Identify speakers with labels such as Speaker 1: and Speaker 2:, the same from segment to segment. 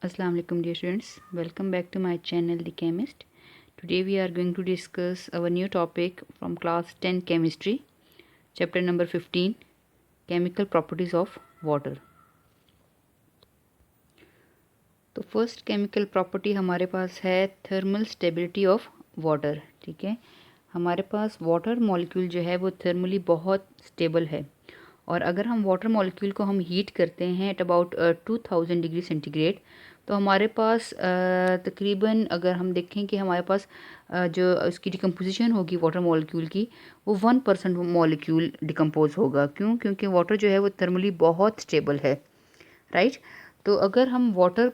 Speaker 1: Assalamu alaikum dear students, welcome back to my channel The Chemist. Today we are going to discuss our new topic from class 10 chemistry, chapter number 15, chemical properties of water. तो first chemical property हमारे पास है thermal stability of water. ठीक है, हमारे पास water molecule जो है वो thermally बहुत स्टेबल है, और अगर हम वाटर मॉलिक्यूल को हम हीट करते हैं एट अबाउट 2000 डिग्री सेंटीग्रेड, तो हमारे पास तकरीबन अगर हम देखें कि हमारे पास जो उसकी डिकम्पोजिशन होगी वाटर मॉलिक्यूल की, वो 1% मॉलिक्यूल डिकम्पोज होगा। क्यों? क्योंकि वाटर जो है वो थर्मली बहुत स्टेबल है, राइट। तो अगर हम वाटर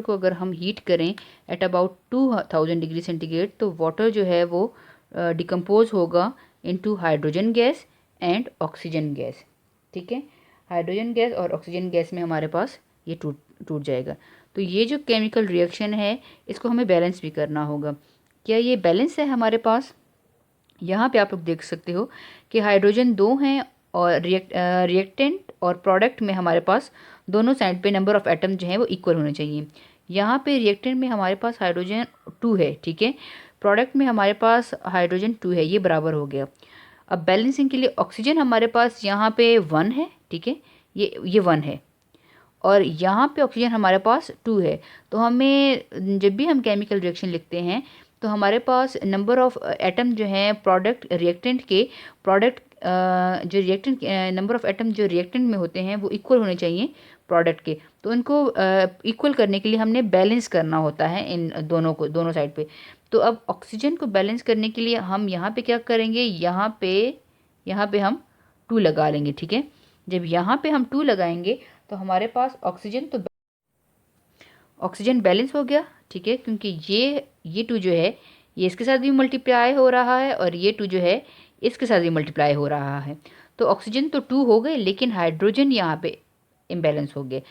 Speaker 1: को अगर हम हीट करें एट अबाउट 2000 डिग्री सेंटीग्रेड, तो वाटर जो है वो डिकम्पोज होगा into hydrogen gas and oxygen gas. ठीक है, हाइड्रोजन गैस और ऑक्सीजन गैस में हमारे पास ये टूट जाएगा। तो ये जो केमिकल रिएक्शन है इसको हमें बैलेंस भी करना होगा। क्या ये बैलेंस है हमारे पास? यहाँ पे आप लोग देख सकते हो कि हाइड्रोजन 2 हैं, और रिएक्टेंट और प्रोडक्ट में हमारे पास दोनों साइड पे नंबर ऑफ एटम जो है वो इक्वल होने चाहिए। यहाँ पे रिएक्टेंट में हमारे पास हाइड्रोजन 2 है, ठीक है, प्रोडक्ट में हमारे पास हाइड्रोजन 2 है, ये बराबर हो गया। अब बैलेंसिंग के लिए ऑक्सीजन हमारे पास यहाँ पे 1 है, ठीक है, ये 1 है, और यहाँ पे ऑक्सीजन हमारे पास 2 है। तो हमें जब भी हम केमिकल रिएक्शन लिखते हैं तो हमारे पास नंबर ऑफ एटम जो हैं प्रोडक्ट रिएक्टेंट के, प्रोडक्ट जो रिएक्टेंट नंबर ऑफ एटम जो रिएक्टेंट में होते हैं वो इक्वल होने चाहिए प्रोडक्ट के। तो उनको इक्वल करने के लिए हमने बैलेंस करना होता है इन दोनों को, दोनों साइड पे। तो अब ऑक्सीजन को बैलेंस करने के लिए हम यहाँ पे क्या करेंगे, यहाँ पे हम 2 लगा लेंगे। ठीक है, जब यहाँ पे हम 2 लगाएंगे तो हमारे पास ऑक्सीजन बैलेंस हो गया। ठीक है, क्योंकि ये 2 जो है ये इसके साथ भी मल्टीप्लाई हो रहा है, और ये 2 जो है इसके साथ भी मल्टीप्लाई हो रहा है। तो ऑक्सीजन तो 2 हो गए, लेकिन हाइड्रोजन यहाँ पे इम्बैलेंस हो गए।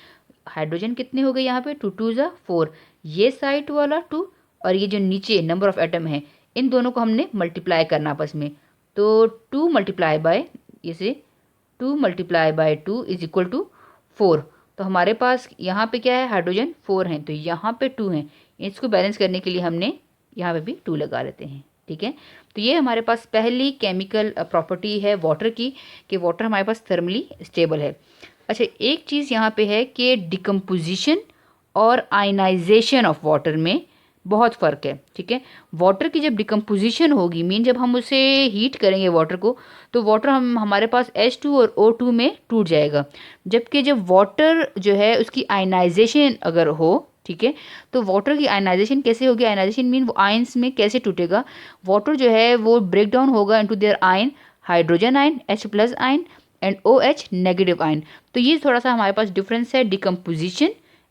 Speaker 1: हाइड्रोजन कितने हो गए यहाँ पे? 2 2 ज़ा 4, ये साइड वाला 2 और ये जो नीचे नंबर ऑफ एटम है, इन दोनों को हमने मल्टीप्लाई करना आपस में। तो 2 मल्टीप्लाई बाय इसे 2 multiply by 2 is equal to 4। तो हमारे पास यहाँ पे क्या है, हाइड्रोजन 4 हैं, तो यहाँ पे 2 हैं। इसको बैलेंस करने के लिए हमने यहाँ पे भी 2 लगा लेते हैं। ठीक है, तो ये हमारे पास पहली केमिकल प्रॉपर्टी है वाटर की, कि वाटर हमारे पास थर्मली स्टेबल है। अच्छा, एक चीज़ यहाँ पे है कि डिकम्पोजिशन और आयनाइजेशन ऑफ वाटर में बहुत फ़र्क है। ठीक है, वाटर की जब डिकम्पोजिशन होगी, मीन जब हम उसे हीट करेंगे वाटर को, तो वाटर हमारे पास H2 और O2 में टूट जाएगा। जबकि जब वाटर जो है उसकी आयनाइजेशन अगर हो, ठीक है, तो वाटर की आयनाइजेशन कैसे होगी? आयनाइजेशन मीन वो आयंस में कैसे टूटेगा? वाटर जो है वो ब्रेक डाउन होगा into their ion, hydrogen ion H plus ion and OH negative ion. तो ये थोड़ा सा हमारे पास डिफरेंस है डिकम्पोजिशन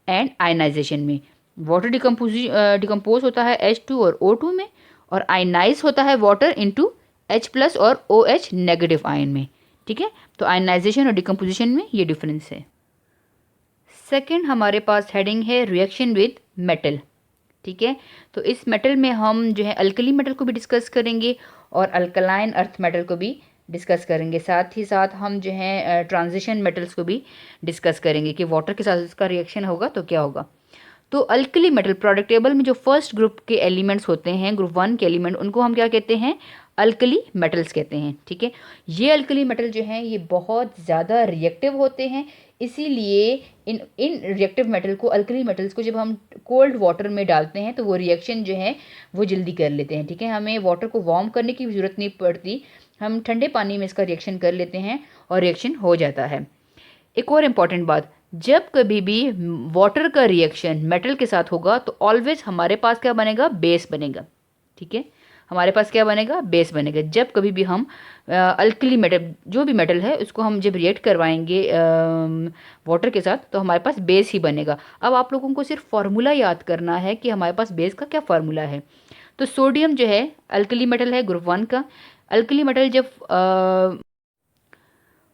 Speaker 1: एंड आयनाइजेशन में। वाटर डिकम्पोज होता है H2 और O2 में, और आयनाइज होता है वाटर इनटू H प्लस और OH नेगेटिव आयन में। ठीक है, तो आयनाइजेशन और डिकम्पोजिशन में ये डिफरेंस है। सेकंड हमारे पास हेडिंग है रिएक्शन विद मेटल। ठीक है, तो इस मेटल में हम जो है अल्कली मेटल को भी डिस्कस करेंगे और अल्कलाइन अर्थ मेटल को भी डिस्कस करेंगे। साथ ही साथ हम जो है ट्रांजिशन मेटल्स को भी डिस्कस करेंगे कि वाटर के साथ इसका रिएक्शन होगा तो क्या होगा। तो अल्कली मेटल प्रोडक्ट टेबल में जो फर्स्ट ग्रुप के एलिमेंट्स होते हैं, ग्रुप 1 के एलिमेंट, उनको हम क्या कहते हैं? अल्कली मेटल्स कहते हैं। ठीक है, ये अल्कली मेटल जो हैं ये बहुत ज़्यादा रिएक्टिव होते हैं, इसीलिए इन रिएक्टिव मेटल को, अल्कली मेटल्स को जब हम कोल्ड वाटर में डालते हैं तो वो रिएक्शन जो है वो जल्दी कर लेते हैं। ठीक है, हमें वाटर को वार्म करने की ज़रूरत नहीं पड़ती, हम ठंडे पानी में इसका रिएक्शन कर लेते हैं और रिएक्शन हो जाता है। एक और इम्पॉर्टेंट बात, जब कभी भी वाटर का रिएक्शन मेटल के साथ होगा तो ऑलवेज हमारे पास क्या बनेगा? बेस बनेगा। ठीक है, हमारे पास क्या बनेगा? बेस बनेगा। जब कभी भी हम अल्कली मेटल, जो भी मेटल है, उसको हम जब रिएक्ट करवाएंगे वाटर के साथ, तो हमारे पास बेस ही बनेगा। अब आप लोगों को सिर्फ फार्मूला याद करना है कि हमारे पास बेस का क्या फार्मूला है। तो सोडियम जो है अल्कली मेटल है ग्रुप 1 का। अल्कली मेटल जब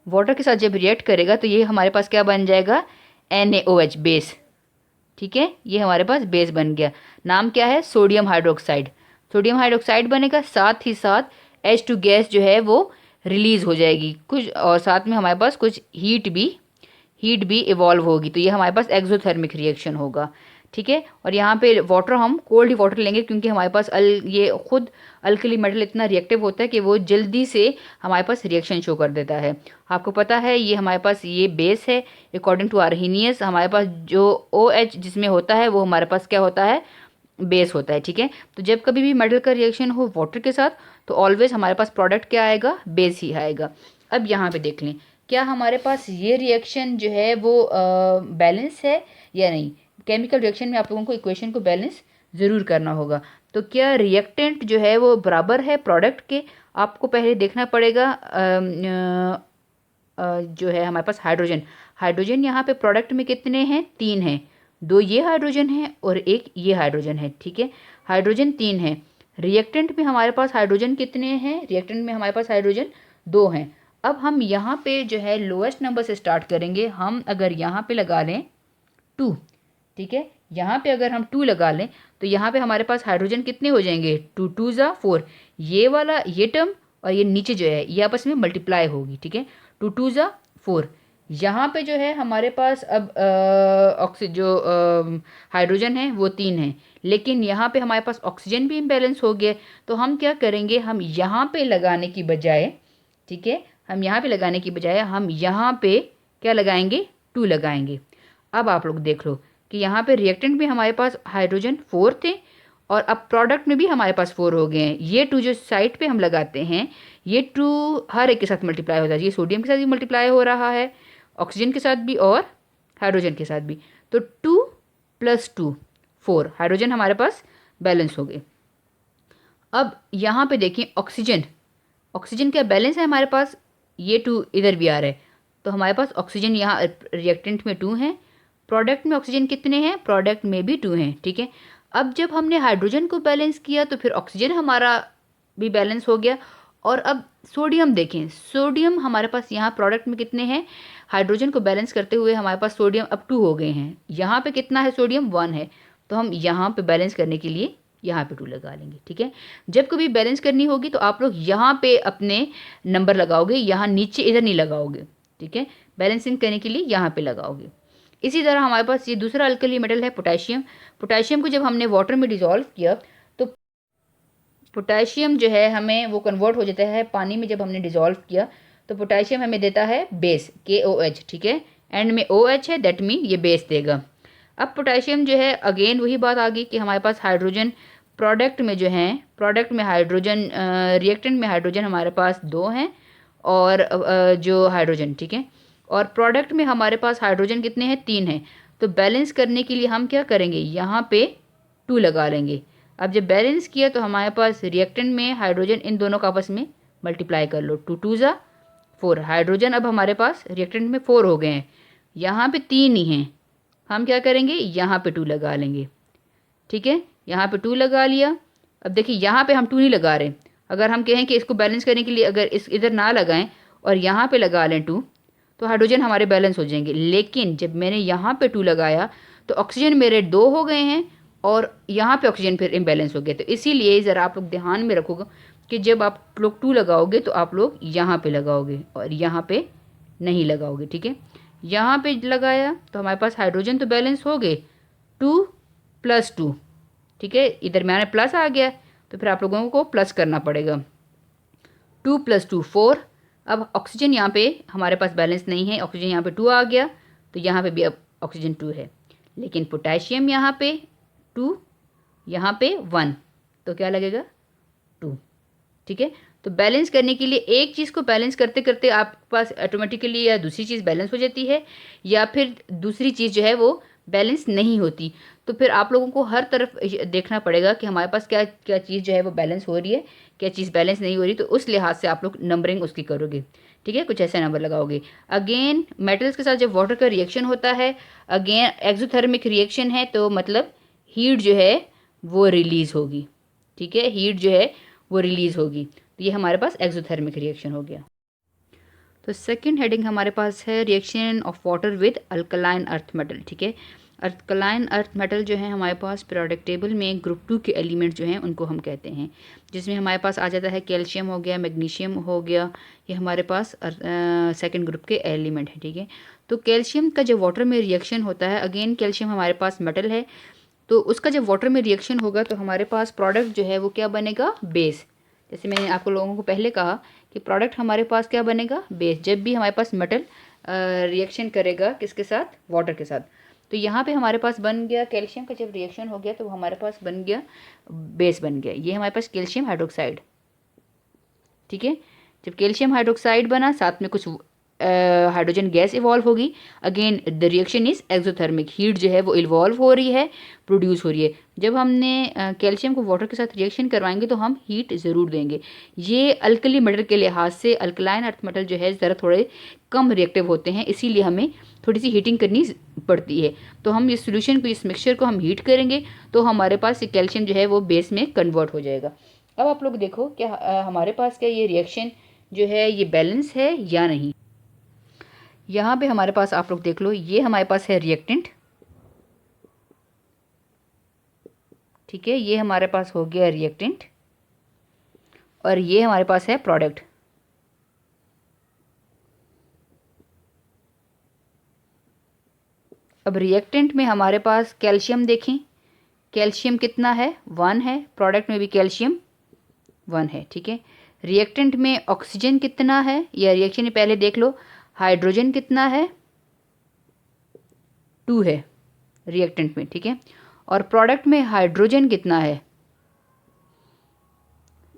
Speaker 1: वाटर के साथ जब रिएक्ट करेगा तो ये हमारे पास क्या बन जाएगा? NaOH base. ठीक है, ये हमारे पास बेस बन गया। नाम क्या है? Sodium hydroxide. सोडियम हाइड्रोक्साइड बनेगा, साथ ही साथ H2 गैस जो है वो रिलीज हो जाएगी कुछ, और साथ में हमारे पास कुछ हीट भी इवॉल्व होगी, तो ये हमारे पास एक्सोथर्मिक रिएक्शन होगा। ठीक है, और यहाँ पे वाटर हम कोल्ड ही वाटर लेंगे क्योंकि हमारे पास ये खुद अल्कली मेटल इतना रिएक्टिव होता है कि वो जल्दी से हमारे पास रिएक्शन शो कर देता है। आपको पता है ये हमारे पास ये बेस है, अकॉर्डिंग टू आर्हेनियस हमारे पास जो OH जिसमें होता है वो हमारे पास क्या होता है, बेस होता है। ठीक है, तो जब कभी भी मेटल का रिएक्शन हो वाटर के साथ तो ऑलवेज हमारे पास प्रोडक्ट क्या आएगा, बेस ही आएगा। अब यहाँ पे देख लें क्या हमारे पास ये रिएक्शन जो है वो बैलेंस है या नहीं। केमिकल रिएक्शन में आप लोगों को इक्वेशन को बैलेंस ज़रूर करना होगा। तो क्या रिएक्टेंट जो है वो बराबर है प्रोडक्ट के, आपको पहले देखना पड़ेगा जो है हमारे पास हाइड्रोजन। हाइड्रोजन यहाँ पे प्रोडक्ट में कितने हैं, 3 हैं, 2 ये हाइड्रोजन है और 1 ये हाइड्रोजन है। ठीक है, हाइड्रोजन 3 है। रिएक्टेंट में हमारे पास हाइड्रोजन कितने हैं, रिएक्टेंट में हमारे पास हाइड्रोजन 2 हैं। अब हम यहाँ पे जो है लोएस्ट नंबर से स्टार्ट करेंगे। हम अगर यहाँ पे लगा लें 2, ठीक है, यहाँ पे अगर हम 2 लगा लें तो यहाँ पे हमारे पास हाइड्रोजन कितने हो जाएंगे, 2 2 ज़ा 4, ये वाला ये टर्म और ये नीचे जो है ये आपस में मल्टीप्लाई होगी। ठीक है, 2 2 ज़ा 4। यहाँ पे जो है हमारे पास अब हाइड्रोजन है वो 3 है, लेकिन यहाँ पे हमारे पास ऑक्सीजन भी इम्बैलेंस हो गया। तो हम क्या करेंगे, हम यहाँ पे लगाने की बजाय, ठीक है, हम यहाँ पे लगाने की बजाय हम यहाँ पे क्या लगाएंगे, 2 लगाएंगे। अब आप लोग देख लो कि यहाँ पे रिएक्टेंट में हमारे पास हाइड्रोजन 4 थे और अब प्रोडक्ट में भी हमारे पास 4 हो गए हैं। ये 2 जो साइड पे हम लगाते हैं ये 2 हर एक के साथ मल्टीप्लाई हो जाता है। ये सोडियम के साथ भी मल्टीप्लाई हो रहा है, ऑक्सीजन के साथ भी और हाइड्रोजन के साथ भी। तो 2 + 2 4 हाइड्रोजन हमारे पास बैलेंस हो गए। अब यहाँ पे देखें ऑक्सीजन, ऑक्सीजन क्या बैलेंस है हमारे पास, ये 2 इधर भी आ रहा है, तो हमारे पास ऑक्सीजन यहाँ रिएक्टेंट में 2 हैं, प्रोडक्ट में ऑक्सीजन कितने हैं, प्रोडक्ट में भी 2 हैं। ठीक है, अब जब हमने हाइड्रोजन को बैलेंस किया तो फिर ऑक्सीजन हमारा भी बैलेंस हो गया। और अब सोडियम देखें, सोडियम हमारे पास यहाँ प्रोडक्ट में कितने हैं, हाइड्रोजन को बैलेंस करते हुए हमारे पास सोडियम अब 2 हो गए हैं। यहाँ पे कितना है, सोडियम 1 है, तो हम यहाँ पे बैलेंस करने के लिए यहाँ पे 2 लगा लेंगे। ठीक है, जब कभी बैलेंस करनी होगी तो आप लोग यहाँ पे अपने नंबर लगाओगे, यहाँ नीचे इधर नहीं लगाओगे। ठीक है, बैलेंसिंग करने के लिए यहाँ पे लगाओगे। इसी तरह हमारे पास ये दूसरा अल्कली मेटल है पोटेशियम। पोटेशियम को जब हमने वाटर में डिसॉल्व किया तो पोटेशियम जो है हमें वो कन्वर्ट हो जाता है पानी में। जब हमने डिसॉल्व किया तो पोटेशियम हमें देता है बेस KOH। ठीक है, एंड में OH है, दैट मीन ये बेस देगा। अब पोटेशियम जो है अगेन वही बात आ गई कि हमारे पास हाइड्रोजन प्रोडक्ट में जो है, प्रोडक्ट में हाइड्रोजन, रिएक्टेंट में हाइड्रोजन हमारे पास 2 हैं और जो हाइड्रोजन, ठीक है, और प्रोडक्ट में हमारे पास हाइड्रोजन कितने हैं, 3 हैं। तो बैलेंस करने के लिए हम क्या करेंगे, यहाँ पे 2 लगा लेंगे। अब जब बैलेंस किया तो हमारे पास रिएक्टेंट में हाइड्रोजन इन दोनों का आपस में मल्टीप्लाई कर लो, 2 2 ज़ा 4 हाइड्रोजन अब हमारे पास रिएक्टेंट में 4 हो गए हैं, यहाँ पे 3 ही हैं, हम क्या करेंगे यहाँ पे 2 लगा लेंगे। ठीक है, यहाँ पे 2 लगा लिया। अब देखिए यहाँ पे हम 2 नहीं लगा रहे, अगर हम कहें कि इसको बैलेंस करने के लिए अगर इस इधर ना लगाएं और यहाँ पे लगा लें 2 तो हाइड्रोजन हमारे बैलेंस हो जाएंगे। लेकिन जब मैंने यहाँ पे 2 लगाया तो ऑक्सीजन मेरे 2 हो गए हैं और यहाँ पे ऑक्सीजन फिर इम्बैलेंस हो गए। तो इसीलिए ज़रा आप लोग ध्यान में रखोगे कि जब आप लोग 2 लगाओगे तो आप लोग यहाँ पे लगाओगे और यहाँ पे नहीं लगाओगे। ठीक है, यहाँ पे लगाया तो हमारे पास हाइड्रोजन तो बैलेंस हो गए, 2 + 2, ठीक है, इधर मैंने प्लस आ गया तो फिर आप लोगों को प्लस करना पड़ेगा, 2 + 2 4। अब ऑक्सीजन यहाँ पे हमारे पास बैलेंस नहीं है, ऑक्सीजन यहाँ पे 2 आ गया तो यहाँ पे भी अब ऑक्सीजन 2 है, लेकिन पोटेशियम यहाँ पे 2, यहाँ पे 1, तो क्या लगेगा 2। ठीक है, तो बैलेंस करने के लिए एक चीज़ को बैलेंस करते करते आपके पास ऑटोमेटिकली या दूसरी चीज़ बैलेंस हो जाती है या फिर दूसरी चीज़ जो है वो बैलेंस नहीं होती। तो फिर आप लोगों को हर तरफ देखना पड़ेगा कि हमारे पास क्या क्या चीज़ जो है वो बैलेंस हो रही है, क्या चीज़ बैलेंस नहीं हो रही, तो उस लिहाज से आप लोग नंबरिंग उसकी करोगे। ठीक है, कुछ ऐसा नंबर लगाओगे। अगेन मेटल्स के साथ जब वाटर का रिएक्शन होता है, अगेन एक्सोथर्मिक रिएक्शन है, तो मतलब हीट जो है वो रिलीज़ होगी। ठीक है, हीट जो है वो रिलीज़ होगी, तो ये हमारे पास एक्सोथर्मिक रिएक्शन हो गया। तो सेकंड हेडिंग हमारे पास है reaction of water with alkaline earth metal. ठीक है, अल्कलाइन अर्थ मेटल जो है हमारे पास पीरियोडिक टेबल में ग्रुप 2 के एलिमेंट जो हैं उनको हम कहते हैं, जिसमें हमारे पास आ जाता है कैल्शियम हो गया, मैग्नीशियम हो गया, ये हमारे पास सेकंड ग्रुप के एलिमेंट हैं। ठीक है, तो कैल्शियम का जब वाटर में रिएक्शन होता है, अगेन कैल्शियम हमारे पास मेटल है, तो उसका जब वाटर में रिएक्शन होगा तो हमारे पास प्रोडक्ट जो है वो क्या बनेगा, बेस। जैसे मैंने आपको लोगों को पहले कहा कि प्रोडक्ट हमारे पास क्या बनेगा, बेस। जब भी हमारे पास मेटल रिएक्शन करेगा किसके साथ, वाटर के साथ। तो यहाँ पे हमारे पास बन गया कैल्शियम का जब रिएक्शन हो गया तो हमारे पास बन गया बेस बन गया, ये हमारे पास कैल्शियम हाइड्रोक्साइड। ठीक है, जब कैल्शियम हाइड्रोक्साइड बना, साथ में कुछ हाइड्रोजन गैस इवॉल्व होगी। Again the reaction is exothermic, heat जो है वो इवॉल्व हो रही है, प्रोड्यूस हो रही है। जब हमने कैल्शियम को वाटर के साथ रिएक्शन करवाएंगे तो हम हीट ज़रूर देंगे। ये अल्कली मेटल के लिहाज से अल्कलाइन अर्थ मेटल जो है ज़रा थोड़े कम रिएक्टिव होते हैं, इसीलिए हमें थोड़ी सी हीटिंग करनी पड़ती है। तो हम इस सोल्यूशन को, इस मिक्सचर को हम हीट करेंगे तो हमारे पास ये कैल्शियम जो है वो बेस में कन्वर्ट हो जाएगा। अब आप लोग देखो क्या हमारे पास क्या ये रिएक्शन जो है ये बैलेंस है या नहीं। यहाँ पे हमारे पास आप लोग देख लो, ये हमारे पास है रिएक्टेंट। ठीक है, ये हमारे पास हो गया रिएक्टेंट और ये हमारे पास है प्रोडक्ट। अब रिएक्टेंट में हमारे पास कैल्शियम देखें, कैल्शियम कितना है, 1 है। प्रोडक्ट में भी कैल्शियम 1 है। ठीक है, रिएक्टेंट में ऑक्सीजन कितना है, या रिएक्शन में पहले देख लो, हाइड्रोजन कितना है, 2 है रिएक्टेंट में। ठीक है, और प्रोडक्ट में हाइड्रोजन कितना है,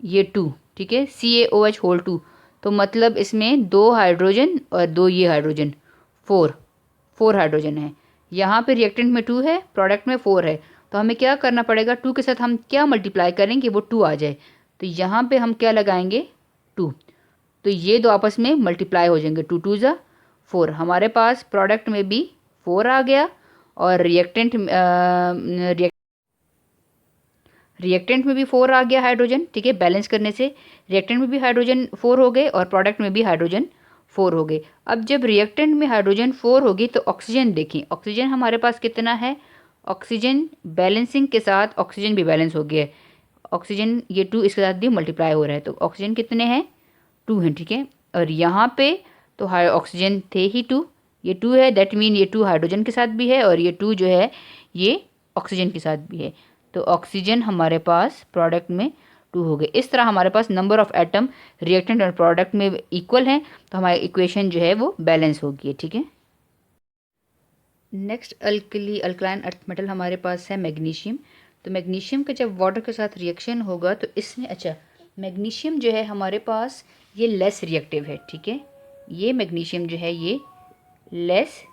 Speaker 1: ये 2। ठीक है, CaOH होल 2, तो मतलब इसमें 2 हाइड्रोजन और 2 ये हाइड्रोजन, 4 हाइड्रोजन है। यहाँ पे रिएक्टेंट में 2 है, प्रोडक्ट में 4 है। तो हमें क्या करना पड़ेगा, 2 के साथ हम क्या मल्टीप्लाई करेंगे, वो 2 आ जाए। तो यहाँ पे हम क्या लगाएंगे, 2। तो ये दो आपस में मल्टीप्लाई हो जाएंगे, 2 2 ज़ा 4। हमारे पास प्रोडक्ट में भी 4 आ गया और रिएक्टेंट में भी 4 आ गया हाइड्रोजन। ठीक है, बैलेंस करने से रिएक्टेंट में भी हाइड्रोजन 4 हो गए और प्रोडक्ट में भी हाइड्रोजन 4 हो गए। अब जब रिएक्टेंट में हाइड्रोजन 4 होगी तो ऑक्सीजन देखें, ऑक्सीजन हमारे पास कितना है, ऑक्सीजन बैलेंसिंग के साथ ऑक्सीजन भी बैलेंस हो गया है। ऑक्सीजन ये 2 इसके साथ भी मल्टीप्लाई हो रहा है, तो ऑक्सीजन कितने हैं, 2 हैं। ठीक है, और यहाँ पे तो ऑक्सीजन थे ही 2, ये 2 है, दैट मीन ये 2 हाइड्रोजन के साथ भी है और ये 2 जो है ये ऑक्सीजन के साथ भी है। तो ऑक्सीजन हमारे पास प्रोडक्ट में 2 हो गए। इस तरह हमारे पास नंबर ऑफ एटम रिएक्टेंट और प्रोडक्ट में इक्वल हैं, तो हमारी इक्वेशन जो है वो बैलेंस होगी। ठीक है, नेक्स्ट अल्कलाइन अर्थ मेटल हमारे पास है मैग्नीशियम। तो मैग्नीशियम का जब वाटर के साथ रिएक्शन होगा तो इसमें, अच्छा, मैग्नीशियम जो है हमारे पास ये लेस रिएक्टिव है। ठीक है, ये मैग्नीशियम जो है ये लेस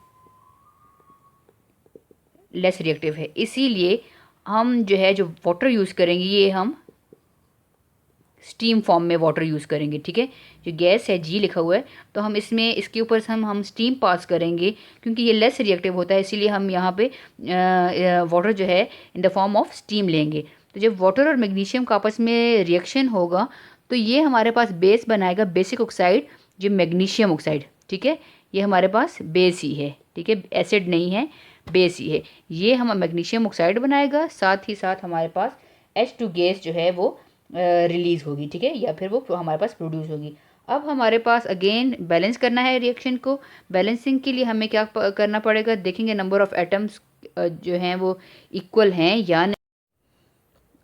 Speaker 1: रिएक्टिव है, इसीलिए हम जो है जो वाटर यूज़ करेंगे ये हम स्टीम फॉर्म में वाटर यूज़ करेंगे। ठीक है, जो गैस है जी लिखा हुआ है, तो हम इसमें इसके ऊपर से हम स्टीम पास करेंगे, क्योंकि ये लेस रिएक्टिव होता है, इसीलिए हम यहाँ पे वाटर जो है in the form of steam लेंगे। तो जब वाटर और मैग्नीशियम का आपस में रिएक्शन होगा तो ये हमारे पास बेस बनाएगा, बेसिक ऑक्साइड, जो मैग्नीशियम ऑक्साइड। ठीक है, ये हमारे पास बेस ही है। ठीक है, एसिड नहीं है, बेस ही है। ये हम मैग्नीशियम ऑक्साइड बनाएगा, साथ ही साथ हमारे पास H2 गैस जो है वो रिलीज़ होगी। ठीक है, या फिर वो हमारे पास प्रोड्यूस होगी। अब हमारे पास अगेन बैलेंस करना है रिएक्शन को। बैलेंसिंग के लिए हमें क्या करना पड़ेगा, देखेंगे नंबर ऑफ़ एटम्स जो हैं वो इक्वल हैं या नहीं।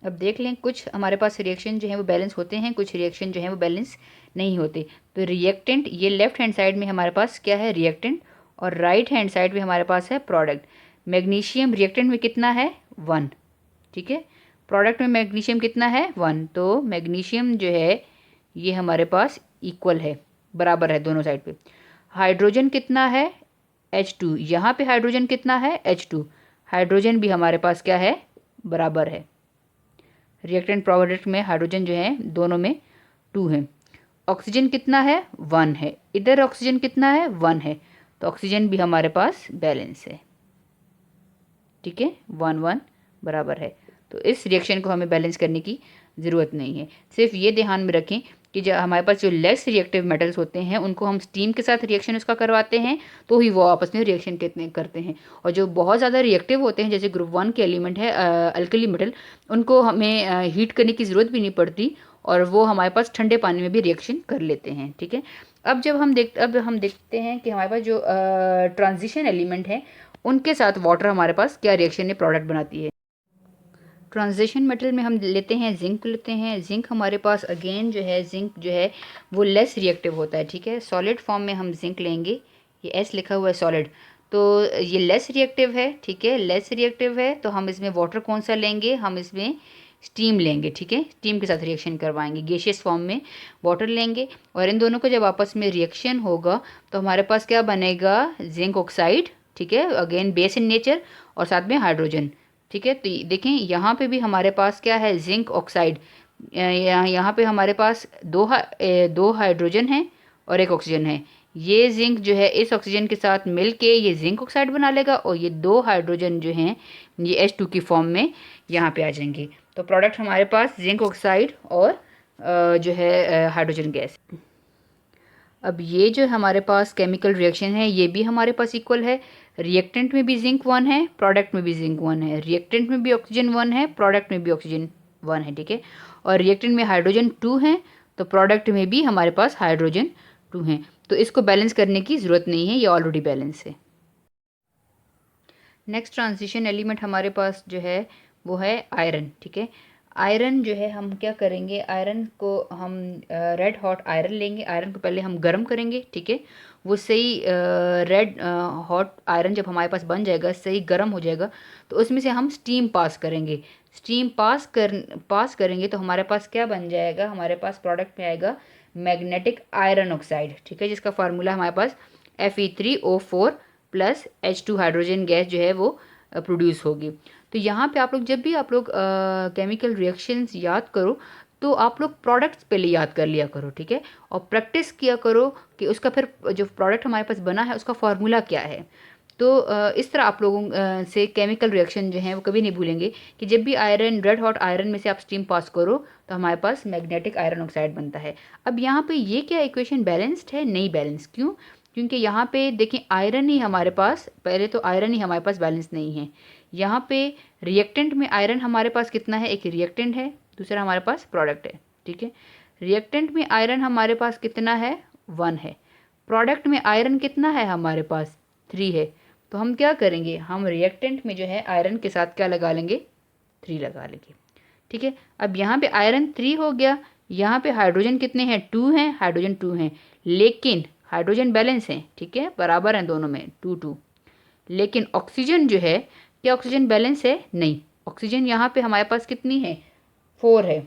Speaker 1: अब देख लें, कुछ हमारे पास रिएक्शन जो है वो बैलेंस होते हैं, कुछ रिएक्शन जो है वो बैलेंस नहीं होते। तो रिएक्टेंट, ये लेफ्ट हैंड साइड में हमारे पास क्या है, रिएक्टेंट, और राइट हैंड साइड में हमारे पास है प्रोडक्ट। मैग्नीशियम रिएक्टेंट में कितना है, 1। ठीक है, प्रोडक्ट में मैग्नीशियम कितना है, 1। तो मैग्नीशियम जो है ये हमारे पास इक्वल है, बराबर है दोनों साइड पे। हाइड्रोजन कितना है, H2। यहाँ पे हाइड्रोजन कितना है, H2। हाइड्रोजन भी हमारे पास क्या है, बराबर है। रिएक्टेंट प्रोडक्ट में हाइड्रोजन जो है दोनों में 2 है। ऑक्सीजन कितना है, 1 है। इधर ऑक्सीजन कितना है, 1 है। तो ऑक्सीजन भी हमारे पास बैलेंस है। ठीक है, 1 1 बराबर है। तो इस रिएक्शन को हमें बैलेंस करने की ज़रूरत नहीं है। सिर्फ ये ध्यान में रखें कि जब हमारे पास जो लेस रिएक्टिव मेटल्स होते हैं उनको हम स्टीम के साथ रिएक्शन उसका करवाते हैं तो ही वो आपस में रिएक्शन कितने करते हैं, और जो बहुत ज़्यादा रिएक्टिव होते हैं जैसे ग्रुप 1 के एलिमेंट है अल्कली मेटल, उनको हमें हीट करने की ज़रूरत भी नहीं पड़ती और वो हमारे पास ठंडे पानी में भी रिएक्शन कर लेते हैं। ठीक है, अब हम देखते हैं कि हमारे पास जो ट्रांजिशन एलिमेंट है उनके साथ वाटर हमारे पास क्या रिएक्शन में प्रोडक्ट बनाती है। ट्रांजिशन मेटल में हम लेते हैं जिंक लेते हैं। जिंक हमारे पास अगेन जो है जिंक जो है वो लेस रिएक्टिव होता है। ठीक है, सॉलिड फॉर्म में हम जिंक लेंगे, ये एस लिखा हुआ है सॉलिड, तो ये लेस रिएक्टिव है। ठीक है, लेस रिएक्टिव है तो हम इसमें वाटर कौन सा लेंगे, हम इसमें स्टीम लेंगे। ठीक है, स्टीम के साथ रिएक्शन करवाएंगे, गैसियस फॉर्म में वाटर लेंगे और इन दोनों को जब आपस में रिएक्शन होगा तो हमारे पास क्या बनेगा, जिंक ऑक्साइड। ठीक है, अगेन बेस इन नेचर और साथ में हाइड्रोजन। ठीक है, तो देखें यहाँ पे भी हमारे पास क्या है, जिंक ऑक्साइड। यहाँ पे हमारे पास दो हाइड्रोजन है और एक ऑक्सीजन है। ये जिंक जो है इस ऑक्सीजन के साथ मिलके ये जिंक ऑक्साइड बना लेगा और ये दो हाइड्रोजन जो हैं ये H2 की फॉर्म में यहाँ पे आ जाएंगे। तो प्रोडक्ट हमारे पास जिंक ऑक्साइड और जो है हाइड्रोजन गैस। अब ये जो हमारे पास केमिकल रिएक्शन है ये भी हमारे पास इक्वल है। रिएक्टेंट में भी जिंक 1 है, प्रोडक्ट में भी जिंक 1 है। रिएक्टेंट में भी ऑक्सीजन 1 है, प्रोडक्ट में भी ऑक्सीजन 1 है। ठीक है, और रिएक्टेंट में हाइड्रोजन 2 है तो प्रोडक्ट में भी हमारे पास हाइड्रोजन 2 है। तो इसको बैलेंस करने की ज़रूरत नहीं है, ये ऑलरेडी बैलेंस है। नेक्स्ट ट्रांजिशन एलिमेंट हमारे पास जो है वो है आयरन। ठीक है, आयरन जो है हम क्या करेंगे, आयरन को हम रेड हॉट आयरन लेंगे। आयरन को पहले हम गर्म करेंगे। ठीक है, वो सही रेड हॉट आयरन जब हमारे पास बन जाएगा, सही गर्म हो जाएगा, तो उसमें से हम स्टीम पास करेंगे। स्टीम पास करेंगे तो हमारे पास क्या बन जाएगा, हमारे पास प्रोडक्ट में आएगा मैग्नेटिक आयरन ऑक्साइड। ठीक है, जिसका फार्मूला हमारे पास Fe3O4 plus H2 hydrogen gas जो है वो प्रोड्यूस होगी। तो यहाँ पे आप लोग जब भी आप लोग केमिकल रिएक्शंस याद करो तो आप लोग प्रोडक्ट्स पहले याद कर लिया करो। ठीक है, और प्रैक्टिस किया करो कि उसका फिर जो प्रोडक्ट हमारे पास बना है उसका फार्मूला क्या है। तो इस तरह आप लोगों से केमिकल रिएक्शन जो है वो कभी नहीं भूलेंगे कि जब भी आयरन रेड हॉट आयरन में से आप स्टीम पास करो तो हमारे पास मैग्नेटिक आयरन ऑक्साइड बनता है। अब यहाँ पे ये क्या इक्वेशन बैलेंस्ड है, नहीं बैलेंस। क्यों, क्योंकि यहाँ पे देखें आयरन ही हमारे पास, पहले तो आयरन ही हमारे पास बैलेंस नहीं है। यहाँ पे रिएक्टेंट में आयरन हमारे पास कितना है, एक रिएक्टेंट है, दूसरा हमारे पास प्रोडक्ट है। ठीक है, रिएक्टेंट में आयरन हमारे पास कितना है, 1 है। प्रोडक्ट में आयरन कितना है हमारे पास, 3 है। तो हम क्या करेंगे, हम रिएक्टेंट में जो है आयरन के साथ क्या लगा लेंगे, 3 लगा लेंगे। ठीक है, अब यहाँ पे आयरन 3 हो गया, यहाँ पे हाइड्रोजन कितने हैं, 2 हैं, हाइड्रोजन 2 हैं, लेकिन हाइड्रोजन बैलेंस है। ठीक है, बराबर हैं दोनों में 2-2। लेकिन ऑक्सीजन जो है, क्या ऑक्सीजन बैलेंस है, नहीं। ऑक्सीजन यहाँ पे हमारे पास कितनी है, 4 है,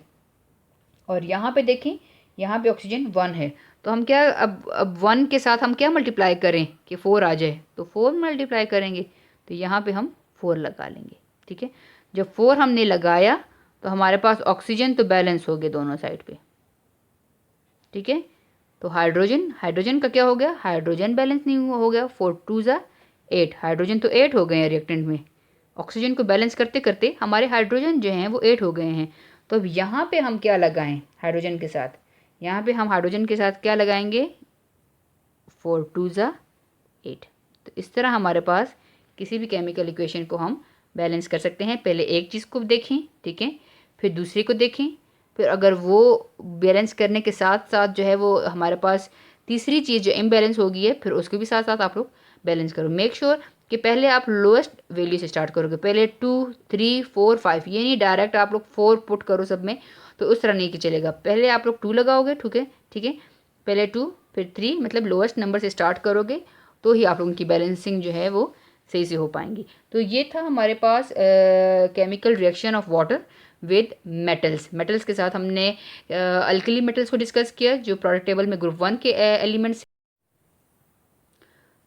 Speaker 1: और यहाँ पे देखें यहाँ पे ऑक्सीजन 1 है। तो हम क्या अब 1 के साथ हम क्या मल्टीप्लाई करें कि 4 आ जाए, तो 4 मल्टीप्लाई करेंगे, तो यहाँ पे हम 4 लगा लेंगे। ठीक है, जब 4 हमने लगाया तो हमारे पास ऑक्सीजन तो बैलेंस हो गए दोनों साइड पे। ठीक है, तो हाइड्रोजन का क्या हो गया, हाइड्रोजन बैलेंस नहीं हो गया, 4 2 ज़ा 8, हाइड्रोजन तो 8 हो गए हैं रिएक्टेंट में। ऑक्सीजन को बैलेंस करते करते हमारे हाइड्रोजन जो हैं वो 8 हो गए हैं। तो अब यहाँ पे हम क्या लगाएं हाइड्रोजन के साथ, यहाँ पे हम हाइड्रोजन के साथ क्या लगाएंगे, 4 2 ज़ा 8। तो इस तरह हमारे पास किसी भी केमिकल इक्वेशन को हम बैलेंस कर सकते हैं। पहले एक चीज़ को देखें, ठीक है, फिर दूसरी को देखें, फिर अगर वो बैलेंस करने के साथ साथ जो है वो हमारे पास तीसरी चीज़ जो इम्बैलेंस होगी है, फिर उसको भी साथ साथ आप लोग बैलेंस करो। मेक श्योर कि पहले आप लोएस्ट वैल्यू से स्टार्ट करोगे, पहले 2 3 4 5, ये नहीं डायरेक्ट आप लोग 4 पुट करो सब में, तो उस तरह नहीं कि चलेगा। पहले आप लोग 2 लगाओगे, ठीक है, ठीक है, पहले 2 फिर 3, मतलब लोएस्ट नंबर से स्टार्ट करोगे तो ही आप लोगों की बैलेंसिंग जो है वो सही से हो पाएंगी। तो ये था हमारे पास chemical reaction of water with metals के साथ हमने अल्कली मेटल्स को डिस्कस किया जो प्रोडक्ट टेबल में ग्रुप 1 के एलिमेंट्स।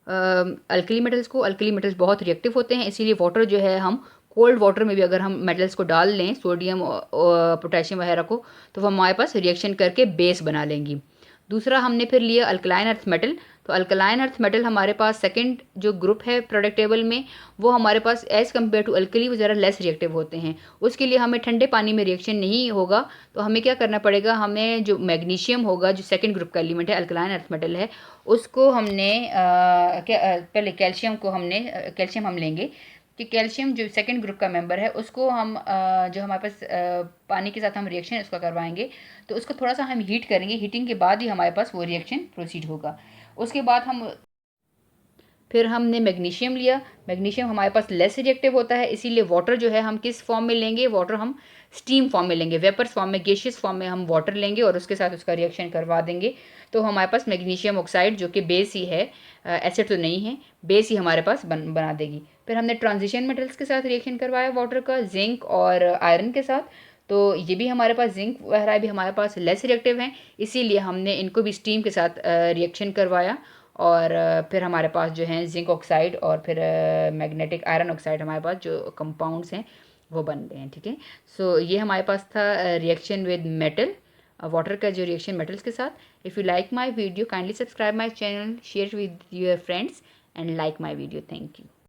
Speaker 1: अल्कली मेटल्स बहुत रिएक्टिव होते हैं, इसीलिए वाटर जो है हम कोल्ड वाटर में भी अगर हम मेटल्स को डाल लें, सोडियम पोटेशियम वगैरह को, तो वो हमारे पास रिएक्शन करके बेस बना लेंगी। दूसरा हमने फिर लिया अल्कलाइन अर्थ मेटल। तो अल्कलाइन अर्थ मेटल हमारे पास सेकंड जो ग्रुप है प्रोडक्ट टेबल में, वो हमारे पास एज़ कम्पेयर टू अल्कली वो ज़रा लेस रिएक्टिव होते हैं। उसके लिए हमें ठंडे पानी में रिएक्शन नहीं होगा, तो हमें क्या करना पड़ेगा, हमें जो मैग्नीशियम होगा जो सेकंड ग्रुप का एलिमेंट है अल्कलाइन अर्थ मेटल है, उसको हमने पहले कैल्शियम हम लेंगे, कि कैल्शियम जो सेकंड ग्रुप का मेंबर है उसको हम जो हमारे पास पानी के साथ हम रिएक्शन उसका करवाएंगे, तो उसको थोड़ा सा हम हीट करेंगे। हीटिंग के बाद ही हमारे पास वो रिएक्शन प्रोसीड होगा। उसके बाद फिर हमने मैग्नीशियम लिया। मैग्नीशियम हमारे पास लेस रिएक्टिव होता है, इसीलिए वाटर जो है हम किस फॉर्म में लेंगे, वाटर हम स्टीम फॉर्म में लेंगे, वेपर्स फॉर्म में, गैसियस फॉर्म में हम वाटर लेंगे और उसके साथ उसका रिएक्शन करवा देंगे। तो हमारे पास मैग्नीशियम ऑक्साइड जो कि बेस ही है, एसिड तो नहीं है, बेस ही हमारे पास बना देगी। फिर हमने ट्रांजिशन मेटल्स के साथ रिएक्शन करवाया वाटर का, जिंक और आयरन के साथ। तो ये भी हमारे पास, जिंक वगैरह भी हमारे पास लेस रिएक्टिव हैं, इसीलिए हमने इनको भी स्टीम के साथ रिएक्शन करवाया। और फिर हमारे पास जो है जिंक ऑक्साइड और फिर मैग्नेटिक आयरन ऑक्साइड हमारे पास जो कंपाउंड्स हैं वो बन गए हैं। ठीक है, सो ये हमारे पास था रिएक्शन विद मेटल, वाटर का जो रिएक्शन मेटल्स के साथ। If you like my video kindly subscribe my channel, share with your friends and like my video. Thank you.